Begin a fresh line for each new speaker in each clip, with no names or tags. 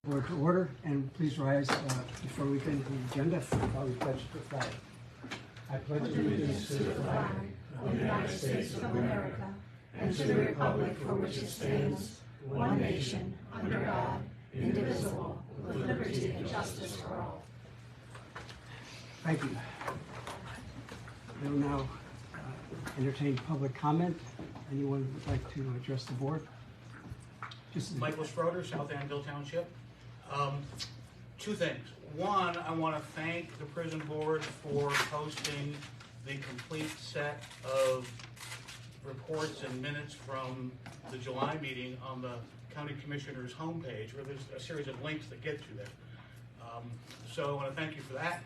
Board to order, and please rise before we get into the agenda while we pledge to the flag. I pledge allegiance to the flag of the United States of America and to the republic for which it stands, one nation, under God, indivisible, with liberty and justice for all. Thank you. We'll now entertain public comment. Anyone would like to address the board?
Michael Schroeder, South Anvil Township. Two things. One, I want to thank the prison board for posting the complete set of reports and minutes from the July meeting on the county commissioner's homepage, where there's a series of links that get to that. So I want to thank you for that,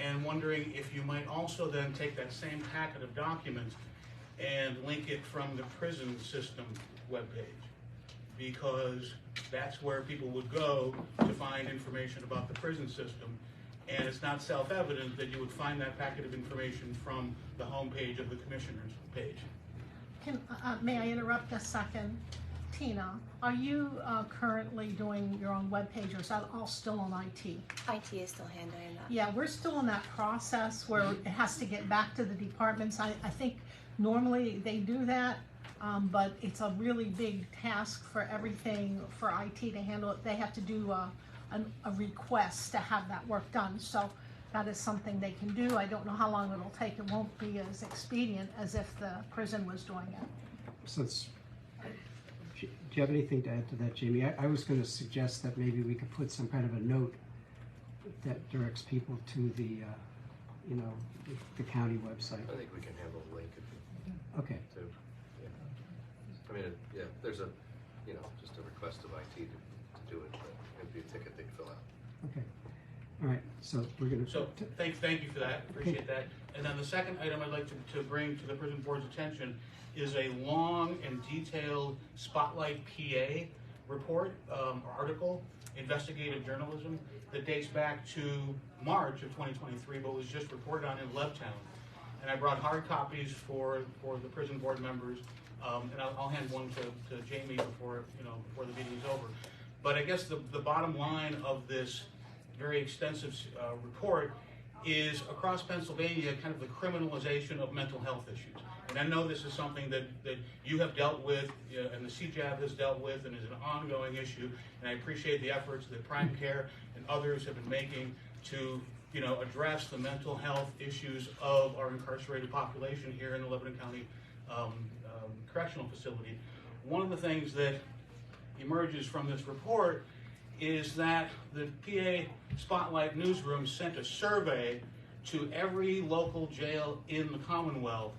and wondering if you might also then take that same packet of documents and link it from the prison system webpage, because that's where people would go to find information about the prison system. And it's not self-evident that you would find that packet of information from the homepage of the commissioner's page.
May I interrupt a second? Tina, are you currently doing your own webpage, or is that all still on IT?
IT is still handling that.
Yeah, we're still in that process where it has to get back to the departments. I think normally they do that. But it's a really big task for everything for IT to handle it. They have to do a request to have that work done. So that is something they can do. I don't know how long it'll take. It won't be as expedient as if the prison was doing it.
So do you have anything to add to that, Jamie? I was going to suggest that maybe we could put some kind of a note that directs people to the, the county website.
I think we can have a link.
Okay.
I mean, yeah, there's a, just a request of IT to do it, but it'd be a ticket they'd fill out.
Okay. All right. So we're going to.
So thank you for that. Appreciate that. And then the second item I'd like to bring to the prison board's attention is a long and detailed Spotlight PA report, article, investigative journalism that dates back to March of 2023, but was just reported on in Levtown. And I brought hard copies for the prison board members. And I'll hand one to Jamie before the meeting is over. But I guess the bottom line of this very extensive report is across Pennsylvania kind of the criminalization of mental health issues. And I know this is something that you have dealt with, and the CJAB has dealt with, and is an ongoing issue. And I appreciate the efforts that Prime Care and others have been making to address the mental health issues of our incarcerated population here in the Lebanon County Correctional Facility. One of the things that emerges from this report is that the PA Spotlight newsroom sent a survey to every local jail in the Commonwealth,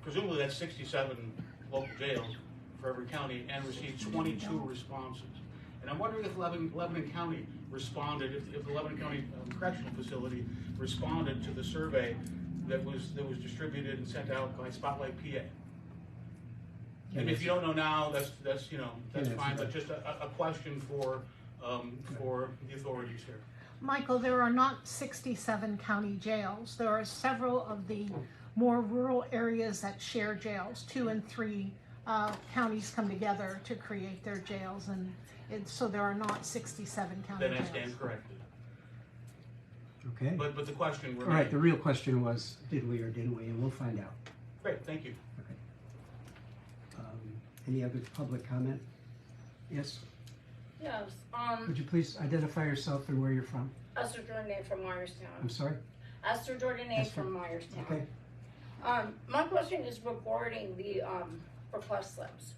presumably that's 67 local jails for every county, and received 22 responses. And I'm wondering if Lebanon County responded, if the Lebanon County Correctional Facility responded to the survey that was distributed and sent out by Spotlight PA. And if you don't know now, that's fine. But just a question for the authorities here.
Michael, there are not 67 county jails. There are several of the more rural areas that share jails. 2 and 3 counties come together to create their jails, and so there are not 67 county jails.
Then I stand corrected.
Okay.
But the question remains.
All right. The real question was, did we or didn't we? And we'll find out.
Great. Thank you.
Okay. Any other public comment? Yes?
Yes.
Would you please identify yourself and where you're from?
Esther Jordan from Myerstown.
I'm sorry?
Esther Jordan
Esther.
from Myerstown.
Okay.
My question is regarding the request slips.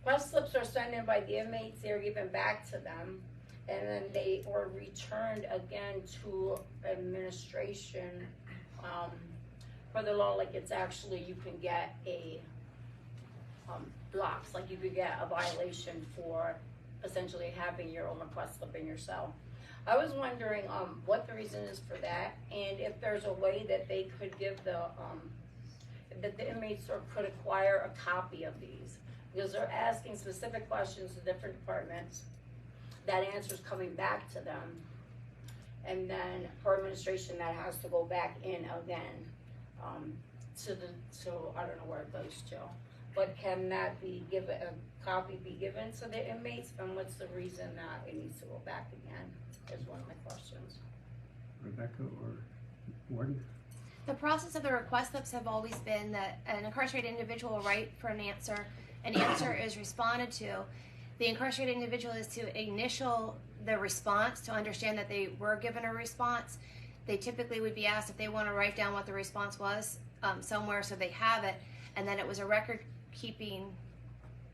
Request slips are sent in by the inmates, they're given back to them, and then they are returned again to administration. For the law, like it's actually, you can get a blocks, like you could get a violation for essentially having your own request slip in your cell. I was wondering what the reason is for that, and if there's a way that they could give that the inmates could acquire a copy of these, because they're asking specific questions to different departmts, that answer's coming back to them, and then for administration that has to go back in again to I don't know where it goes to. but can that be given, a copy be given to the inmates? And what's the reason that it needs to go back again, is one of my questions.
Rebecca or Warden?
The process of the request slips have always been that an incarcerated individual will write for an answer. An answer is responded to. The incarcerated individual is to initial the response to understand that they were given a response. They typically would be asked if they want to write down what the response was somewhere so they have it, and then it was a record-keeping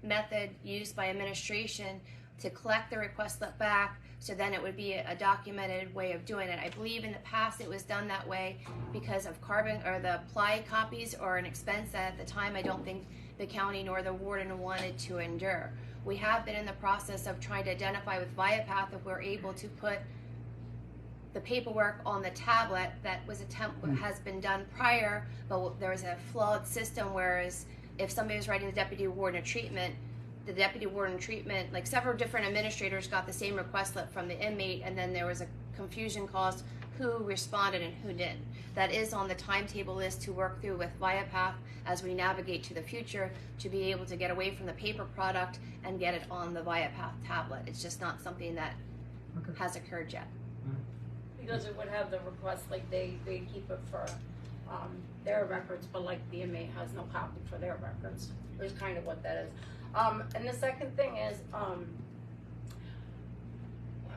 method used by administration to collect the request slip back, so then it would be a documented way of doing it. I believe in the past it was done that way because of carbon or the ply copies or an expense that at the time I don't think the county nor the warden wanted to endure. We have been in the process of trying to identify with Viapath if we're able to put the paperwork on the tablet that has been done prior, but there was a flawed system, whereas if somebody was writing the deputy warden of treatment, the deputy warden treatment, like several different administrators got the same request slip from the inmate, and then there was a confusion caused who responded and who didn't. That is on the timetable list to work through with Viapath as we navigate to the future, to be able to get away from the paper product and get it on the Viapath tablet. It's just not something that has occurred yet.
Because it would have the request, like they keep it for their records, but like the inmate has no copy for their records. Is kind of what that is. And the second thing is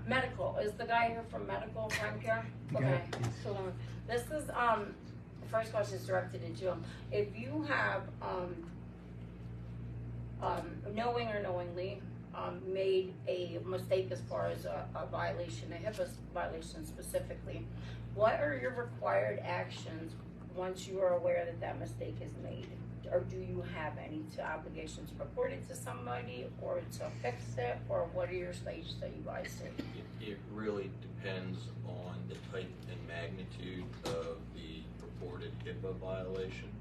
medical. Is the guy here from medical crime care? Okay. So this is the first question is directed at you. If you have knowing or knowingly made a mistake as far as a violation, a HIPAA violation specifically, what are your required actions once you are aware that that mistake is made? Or do you have any obligations to report it to somebody or to fix it, or what are your stages that you guys take?
It really depends on the type and magnitude of the reported HIPAA violation.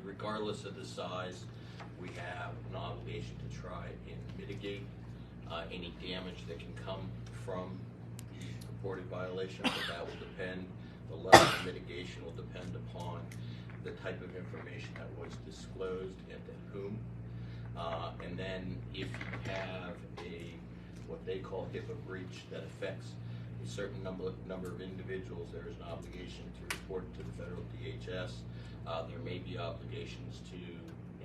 Regardless of the size, we have an obligation to try and mitigate any damage that can come from the reported violation, but that will depend, the level of mitigation will depend upon the type of information that was disclosed and to whom. And then if you have what they call HIPAA breach that affects a certain number of individuals, there is an obligation to report to the federal DHS. There may be obligations to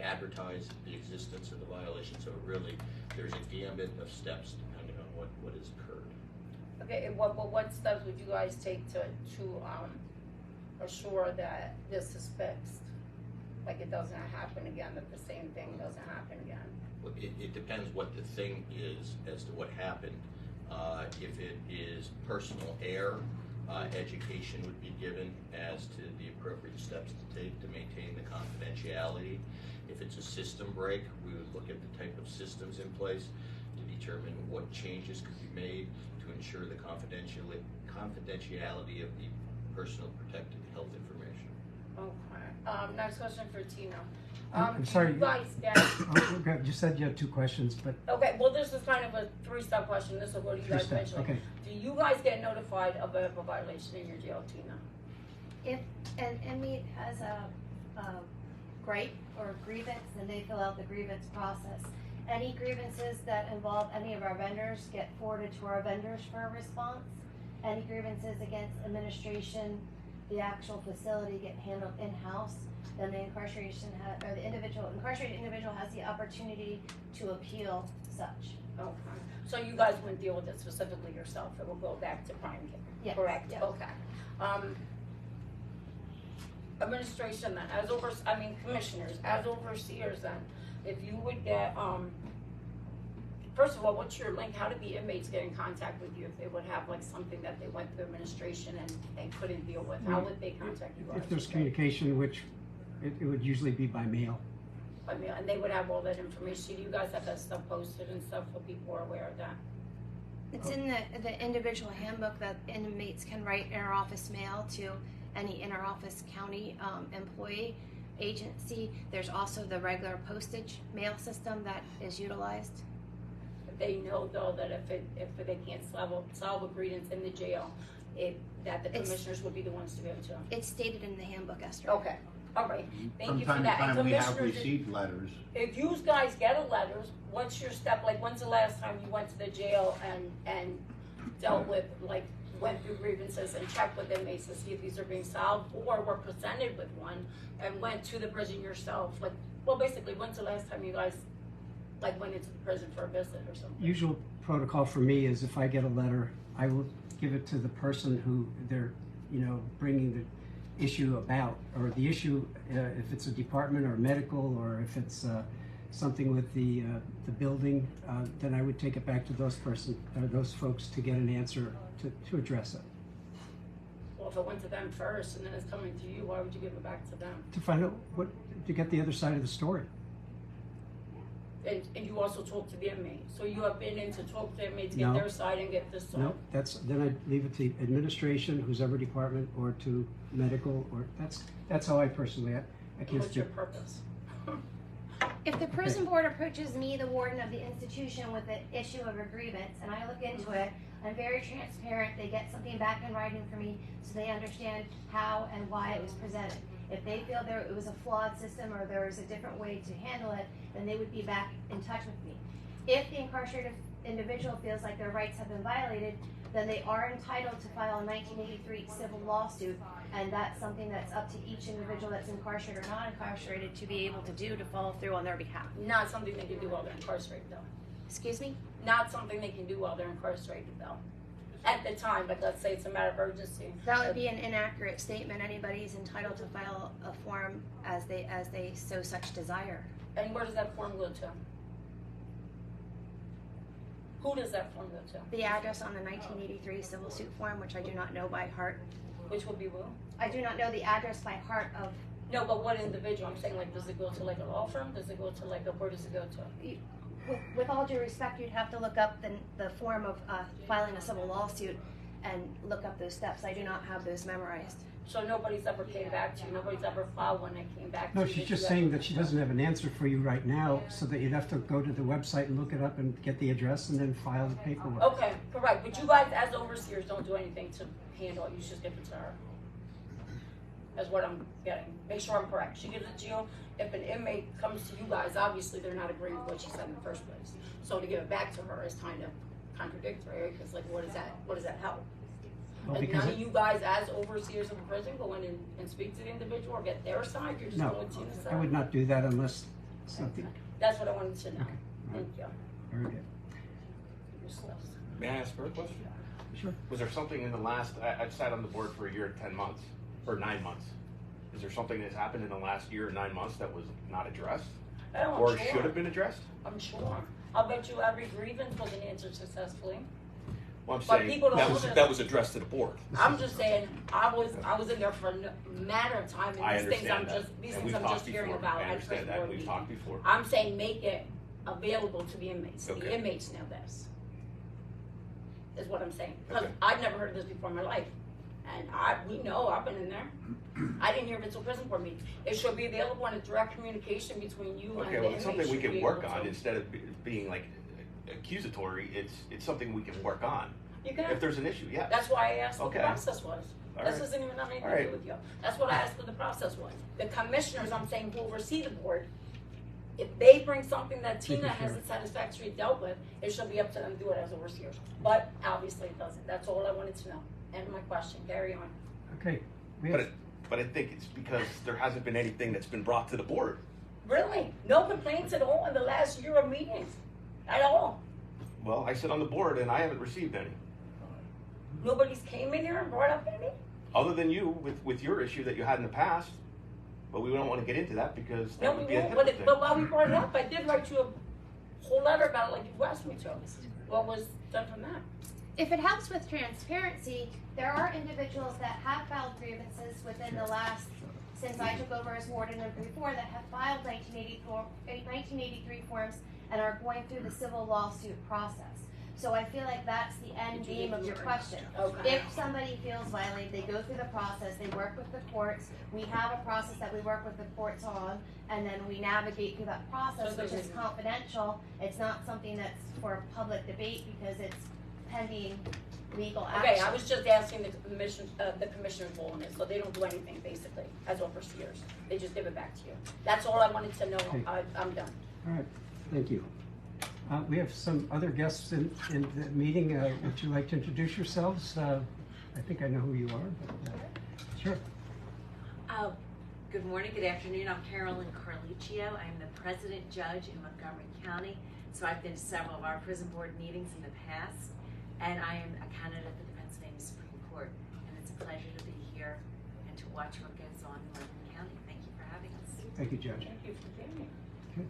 advertise the existence of the violation. So really, there's a gambit of steps depending on what has occurred.
Okay, and what steps would you guys take to assure that this is fixed? Like it doesn't happen again, that the same thing doesn't happen again?
Well, it depends what the thing is as to what happened. If it is personal error, education would be given as to the appropriate steps to take to maintain the confidentiality. If it's a system break, we would look at the type of systems in place to determine what changes could be made to ensure the confidentiality of the personal protected health information.
Okay. Next question for Tina.
I'm sorry.
You guys get...
Okay, you said you had two questions, but...
Okay, well this is kind of a three-step question. This will go to you guys eventually.
Okay.
Do you guys get notified of a violation in your jail, Tina?
If an inmate has a gripe or grievance, then they fill out the grievance process. Any grievances that involve any of our vendors get forwarded to our vendors for a response. Any grievances against administration, the actual facility, get handled in-house. Then the incarcerated individual has the opportunity to appeal such.
Okay. So you guys wouldn't deal with it specifically yourself. It will go back to crime care.
Yes.
Correct.
Yes.
Okay. Administration then, commissioners, as overseers then, if you would get, first of all, what's your link? How did the inmates get in contact with you if they would have like something that they went through administration and they couldn't deal with? How would they contact you guys?
If there's communication, which it would usually be by mail.
By mail, and they would have all that information. Do you guys have that stuff posted and stuff so people are aware of that?
It's in the individual handbook that inmates can write inter-office mail to any inter-office county employee agency. There's also the regular postage mail system that is utilized.
They know though that if they can't solve a grievance in the jail, that the commissioners would be the ones to be able to.
It's stated in the handbook, Esther.
Okay. All right, thank
From
you for
time to
that. And
time, we have
commissioners,
received letters.
if you guys get a letter, what's your step? Like, when's the last time you went to the jail and dealt with, like, went through grievances and checked with inmates to see if these are being solved, or were presented with one and went to the prison yourself? Like, well, basically, when's the last time you guys, like, went into the prison for a visit or something?
Usual protocol for me is if I get a letter, I will give it to the person who they're, bringing the issue about, or the issue, if it's a department or medical, or if it's something with the building, then I would take it back to those folks to get an answer to address it.
Well, if it went to them first and then it's coming to you, why would you give it back to them?
To find out to get the other side of the story.
And you also talk to the inmate, so you have been in to talk to the inmate to get
No.
their side and get this side?
No, then I leave it to administration, who's ever department, or to medical, or that's how I personally, I can't
What's your
speak.
purpose?
If the prison board approaches me, the warden of the institution, with the issue of a grievance, and I look into it, I'm very transparent, they get something back in writing for me, so they understand how and why it was presented. If they feel it was a flawed system, or there was a different way to handle it, then they would be back in touch with me. If the incarcerated individual feels like their rights have been violated, then they are entitled to file a 1983 civil lawsuit, and that's something that's up to each individual that's incarcerated or not incarcerated to be able to do to follow through on their behalf.
Not something they can do while they're incarcerated, though.
Excuse me?
Not something they can do while they're incarcerated, though. At the time, but let's say it's a matter of urgency.
That would be an inaccurate statement. Anybody is entitled to file a form as they so such desire.
And where does that form go to? Who does that form go to?
The address on the 1983 civil suit form, which I do not know by heart.
Which would be who?
I do not know the address by heart of.
No, but what individual? I'm saying, like, does it go to, like, a law firm? Does it go to, like, where does it go to?
With all due respect, you'd have to look up the form of filing a civil lawsuit and look up those steps. I do not have those memorized.
So nobody's ever came back to you? Nobody's ever filed one that came back to
No,
you?
she's just saying that she doesn't have an answer for you right now, so that you'd have to go to the website and look it up and get the address and then file the paperwork.
Okay, correct. But you guys, as overseers, don't do anything to handle it. You just give it to her. That's what I'm getting. Make sure I'm correct. She gives it to you. If an inmate comes to you guys, obviously they're not agreeing with what she said in the first place. So to give it back to her is kind of contradictory, because, like, what does that help?
Well,
And
because
none of you guys, as overseers of a prison, go in and speak to the individual or get their side? You're just
No,
going to the side?
I would not do that unless something.
That's what I wanted to know.
Okay.
Thank you.
Very good.
Your slips.
May I ask her a question?
Sure.
Was there something in the last, I've sat on the board for a year and 10 months, or 9 months. Is there something that's happened in the last year or 9 months that was not addressed?
Oh, I'm
Or
sure.
should have been addressed?
I'm sure. I'll bet you every grievance wasn't answered successfully.
Well, I'm
But
saying,
people don't
That
look
was,
at
that was addressed to the board.
I'm just saying, I was in there for a matter of time,
I
and these things
understand that.
these
And
things
we've
I'm
talked
just hearing
before.
about.
I
at
understand
first
that,
board
we've
meeting.
talked before.
I'm saying make it available to the inmates. The
Okay.
inmates know this. Is what I'm saying. Because
Okay.
I've never heard of this before in my life. And we know, I've been in there. I didn't hear of it until prison board meeting. It should be available in a direct communication between you and
Okay,
the
well,
inmates.
it's something we
should be
can
able
work on
to.
instead of being like accusatory. It's something we can work on.
You can.
If there's an issue, yeah.
That's why I asked what
Okay.
the process was.
All
This
right.
doesn't even have anything
All
to
right.
do with you. That's what I asked what the process was. The commissioners, I'm saying, who oversee the board, if they bring something that
Thank
Tina
you,
hasn't satisfactorily dealt with, it should be up to them to do it as overseers. But obviously it doesn't. That's all I wanted to know. End my question. Carry on.
Okay. We
But
have,
but I think it's because there hasn't been anything that's been brought to the board.
Really? No complaints at all in the last year of meetings? At all?
Well, I sit on the board and I haven't received any.
Nobody's came in here and brought up any?
Other than you with your issue that you had in the past. But we don't want to get into that because that
No,
would
we
be a
won't.
hypocrite.
But while we brought it up, I did write you a whole letter about it like you asked me to. What was done from that?
If it helps with transparency, there are individuals that have filed grievances within the last, since I took over as warden and before, that have filed 1983 forms and are going through the civil lawsuit process. So I feel like that's the end game of your question.
Okay.
If somebody feels violated, they go through the process, they work with the courts, we have a process that we work with the courts on, and then we navigate through that process, which is confidential. It's not something that's for public debate because it's pending legal
Okay,
action.
I was just asking the commissioner's role in it, so they don't do anything basically, as overseers. They just give it back to you. That's all I wanted to know.
Okay.
I'm done.
All right, thank you. We have some other guests in the meeting. Would you like to introduce yourselves? I think I know who you are, but sure.
Good morning, good afternoon. I'm Carolyn Carluccio. I'm the president judge in Montgomery County. So I've been to several of our prison board meetings in the past, and I am a candidate for the Pennsylvania Supreme Court. And it's a pleasure to be here and to watch what goes on in Lebanon County. Thank you for having us.
Thank you, Judge.
Thank you for being here.
Okay.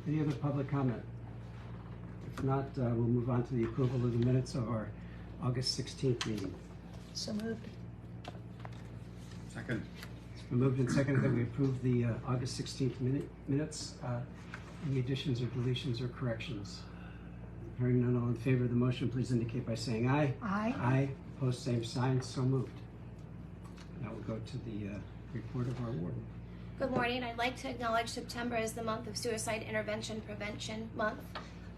Any other public comment? If not, we'll move on to the approval of the minutes of our August 16th meeting.
So moved.
Second.
It's been moved and seconded that we approve the August 16th minutes. Any additions or deletions or corrections? Hearing none, all in favor of the motion, please indicate by saying aye.
Aye.
Aye. Opposed, same sign. So moved. Now we'll go to the report of our warden.
Good morning. I'd like to acknowledge September as the month of Suicide Intervention Prevention Month.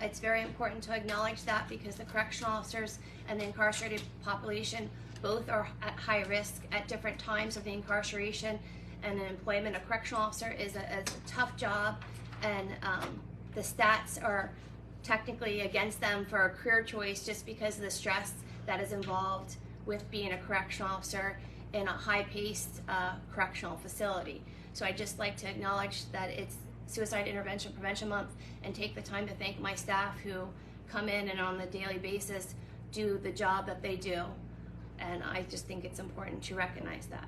It's very important to acknowledge that because the correctional officers and the incarcerated population both are at high risk at different times of the incarceration and the employment. A correctional officer is a tough job, and the stats are technically against them for a career choice just because of the stress that is involved with being a correctional officer in a high-paced correctional facility. So I'd just like to acknowledge that it's Suicide Intervention Prevention Month and take the time to thank my staff who come in and on a daily basis do the job that they do. And I just think it's important to recognize that.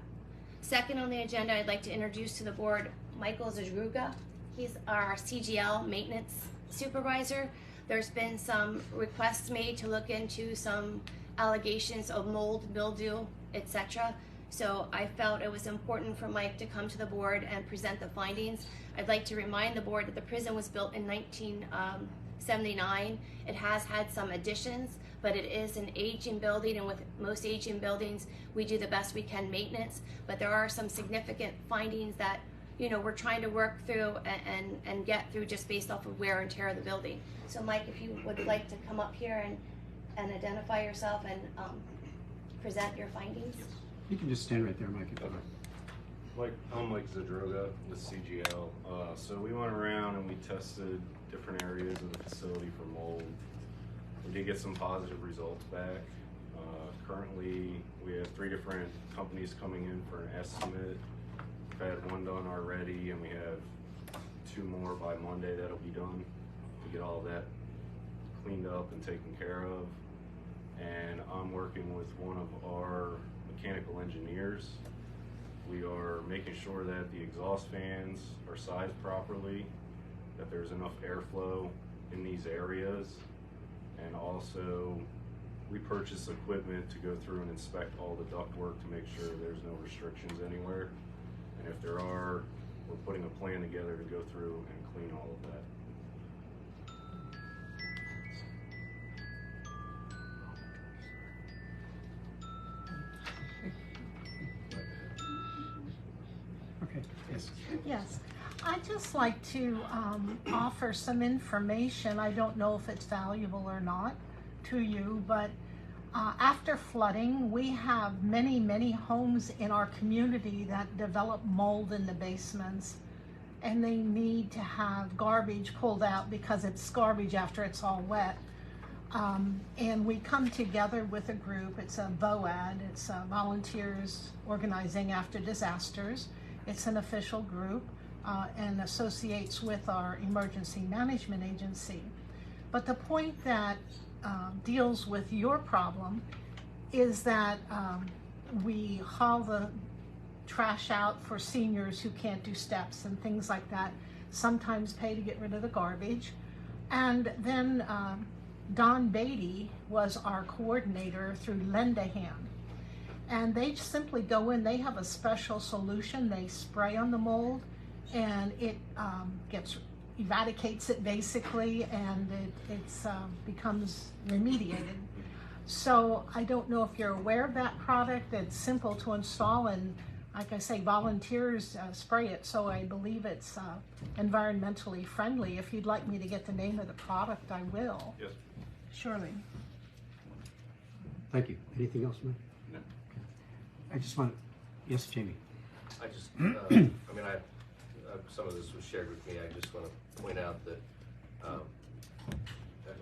Second on the agenda, I'd like to introduce to the board Michael Zajruga. He's our CGL maintenance supervisor. There's been some requests made to look into some allegations of mold, mildew, etc. So I felt it was important for Mike to come to the board and present the findings. I'd like to remind the board that the prison was built in 1979. It has had some additions, but it is an aging building, and with most aging buildings, we do the best we can maintenance, but there are some significant findings that we're trying to work through and get through just based off of wear and tear of the building. So Mike, if you would like to come up here and identify yourself and present your findings.
You can just stand right there, Mike.
I'm Mike Zadroga with CGL. So we went around and we tested different areas of the facility for mold. We did get some positive results back. Currently, we have 3 different companies coming in for an estimate. We've had 1 done already, and we have 2 more by Monday that'll be done to get all that cleaned up and taken care of. And I'm working with one of our mechanical engineers. We are making sure that the exhaust fans are sized properly, that there's enough airflow in these areas, and also we purchase equipment to go through and inspect all the ductwork to make sure there's no restrictions anywhere. And if there are, we're putting a plan together to go through and clean all of that.
Okay, yes.
Yes, I'd just like to offer some information. I don't know if it's valuable or not to you, but after flooding, we have many, many homes in our community that develop mold in the basements, and they need to have garbage pulled out because it's garbage after it's all wet. And we come together with a group. It's a VOAD, it's Volunteers Organizing After Disasters. It's an official group and associates with our emergency management agency. But the point that deals with your problem is that we haul the trash out for seniors who can't do steps and things like that, sometimes pay to get rid of the garbage. And then Don Beatty was our coordinator through Lend a Hand. And they simply go in, they have a special solution, they spray on the mold, and it eradicates it basically, and it becomes remediated. So I don't know if you're aware of that product. It's simple to install, and like I say, volunteers spray it, so I believe it's environmentally friendly. If you'd like me to get the name of the product, I will.
Yes.
Surely.
Thank you. Anything else, Mike?
No.
I just want, yes, Jamie.
I just, I mean, some of this was shared with me. I just want to point out that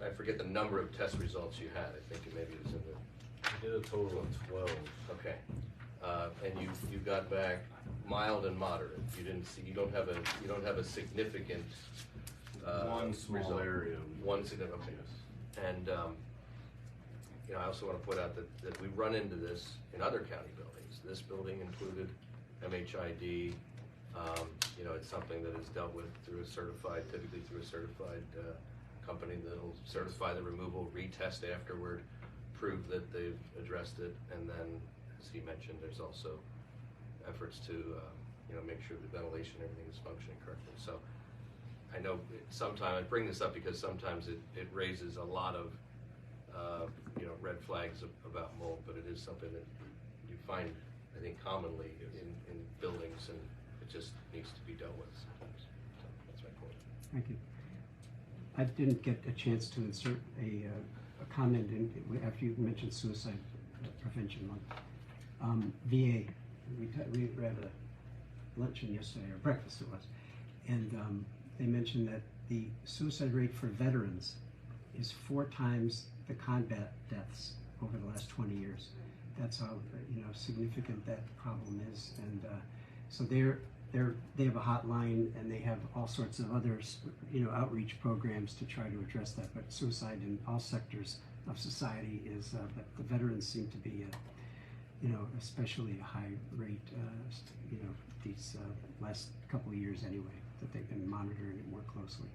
I forget the number of test results you had. I think maybe it was in the.
I did a total of 12.
Okay. And you got back mild and moderate. You don't have a significant
One small
result.
area.
One significant. Okay.
Yes.
And you know, I also want to point out that we run into this in other county buildings. This building included MHID. You know, it's something that is dealt with through typically through a certified company that'll certify the removal, retest afterward, prove that they've addressed it, and then, as he mentioned, there's also efforts to you know, make sure the ventilation and everything is functioning correctly. So I know sometimes I bring this up because sometimes it raises a lot of you know, red flags about mold, but it is something that you find, I think, commonly in buildings, and it just needs to be dealt with sometimes. So that's my point.
Thank you. I didn't get a chance to insert a comment in after you mentioned Suicide Prevention Month. VA, we were at a luncheon yesterday, or breakfast it was, and they mentioned that the suicide rate for veterans is 4 times the combat deaths over the last 20 years. That's how you know, significant that problem is, and so they have a hotline, and they have all sorts of other, you know, outreach programs to try to address that. But suicide in all sectors of society is, but the veterans seem to be, you know, especially a high rate, you know, these last couple of years anyway, that they've been monitoring it more closely.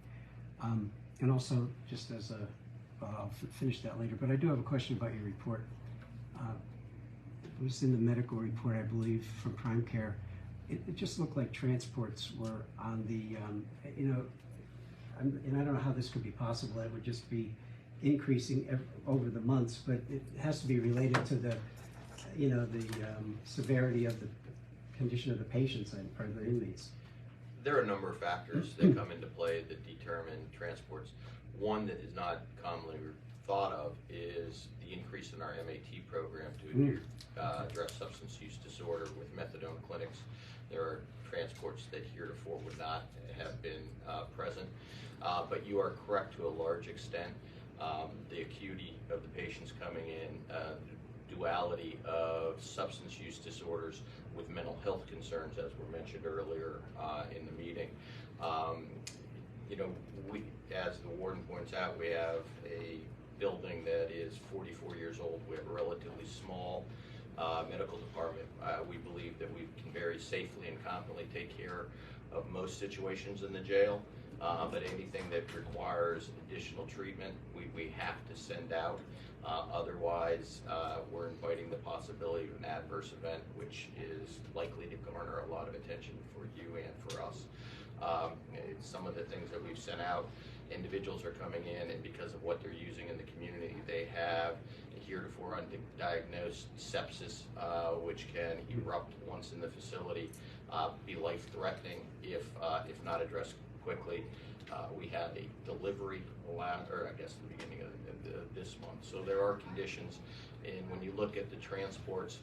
And also, just as a, I'll finish that later, but I do have a question about your report. It was in the medical report, I believe, from Prime Care. It just looked like transports were on the, you know, and I don't know how this could be possible. It would just be increasing over the months, but it has to be related to the, you know, the severity of the condition of the patients or the inmates.
There are a number of factors that come into play that determine transports. One that is not commonly thought of is the increase in our MAT program to address substance use disorder with methadone clinics. There are transports that heretofore would not have been present, but you are correct to a large extent. The acuity of the patients coming in, duality of substance use disorders with mental health concerns, as were mentioned earlier in the meeting. You know, as the warden points out, we have a building that is 44 years old. We have a relatively small medical department. We believe that we can very safely and confidently take care of most situations in the jail, but anything that requires additional treatment, we have to send out. Otherwise, we're inviting the possibility of an adverse event, which is likely to garner a lot of attention for you and for us. Some of the things that we've sent out, individuals are coming in, and because of what they're using in the community, they have heretofore undiagnosed sepsis, which can erupt once in the facility, be life-threatening if not addressed quickly. We have a delivery, or I guess the beginning of this month. So there are conditions, and when you look at the transports,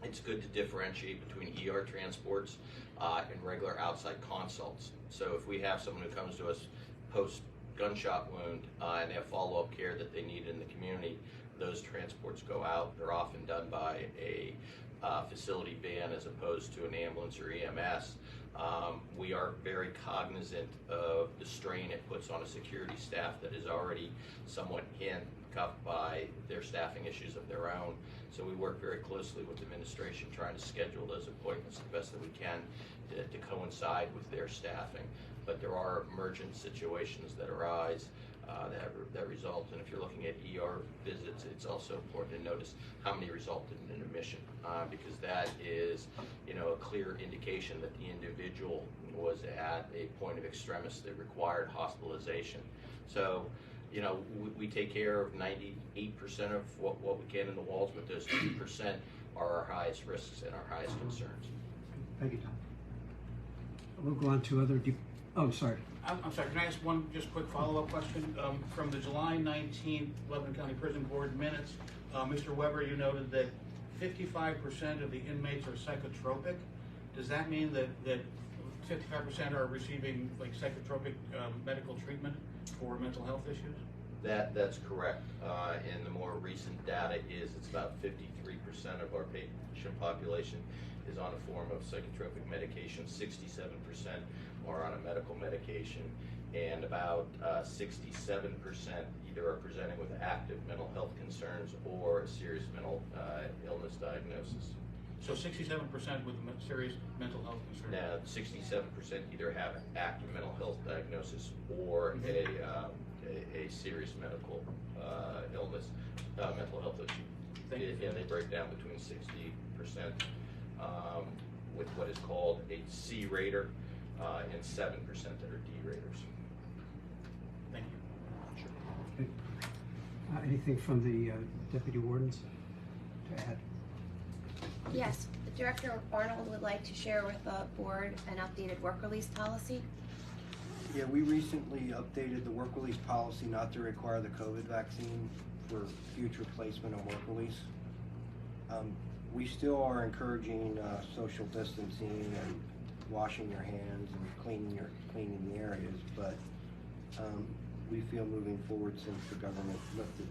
it's good to differentiate between ER transports and regular outside consults. So if we have someone who comes to us post gunshot wound and have follow-up care that they need in the community, those transports go out. They're often done by a facility van as opposed to an ambulance or EMS. We are very cognizant of the strain it puts on a security staff that is already somewhat handcuffed by their staffing issues of their own. So we work very closely with administration trying to schedule those appointments the best that we can to coincide with their staffing. But there are emergent situations that arise that result, and if you're looking at ER visits, it's also important to notice how many resulted in an admission, because that is, you know, a clear indication that the individual was at a point of extremis that required hospitalization. So, you know, we take care of 98% of what we can in the walls, but those 2% are our highest risks and our highest concerns.
Thank you, Tom. We'll go on to other Oh, sorry.
I'm sorry, can I ask one just quick follow-up question? From the July 19th Lebanon County Prison Board minutes, Mr. Weber, you noted that 55% of the inmates are psychotropic. Does that mean that 55% are receiving like psychotropic medical treatment for mental health issues?
That's correct. And the more recent data is it's about 53% of our patient population is on a form of psychotropic medication, 67% are on a medical medication, and about 67% either are presenting with active mental health concerns or a serious mental illness diagnosis.
So 67% with serious mental health concerns?
Now, 67% either have an active mental health diagnosis or a serious medical illness, mental health issue. And they break down between 60% with what is called a C rater and 7% that are D raters.
Thank you. Sure.
Okay. Anything from the deputy wardens to add?
Yes, Director Arnold would like to share with the board an updated work release policy.
Yeah, we recently updated the work release policy not to require the COVID vaccine for future placement on work release. We still are encouraging social distancing and washing your hands and cleaning the areas, but we feel moving forward since the government lifted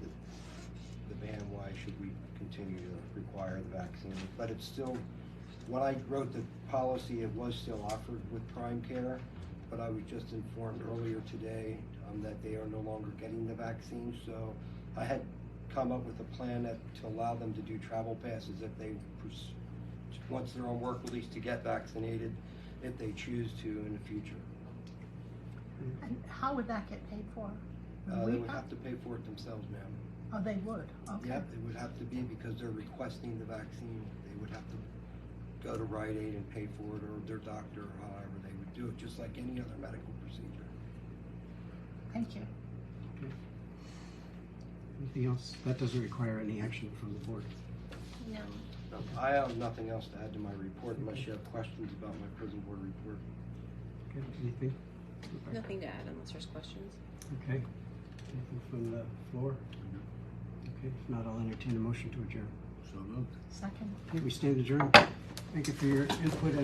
the ban, why should we continue to require the vaccine? But it's still, when I wrote the policy, it was still offered with prime care, but I was just informed earlier today that they are no longer getting the vaccine. So I had come up with a plan to allow them to do travel passes if they, once they're on work release, to get vaccinated if they choose to in the future.
And how would that get paid for?
They would have to pay for it themselves, ma'am.
Oh, they would, okay.
Yep, it would have to be because they're requesting the vaccine. They would have to go to Rite Aid and pay for it, or their doctor, or however they would do it, just like any other medical procedure.
Thank you.
Okay. Anything else? That doesn't require any action from the board.
No.
I have nothing else to add to my report unless you have questions about my prison board report.
Okay, anything?
Nothing to add unless there's questions.
Okay. Anything from the floor? Okay, if not, I'll entertain a motion to adjourn.
So moved.
Second.
Okay, we stand adjourned. Thank you for your input and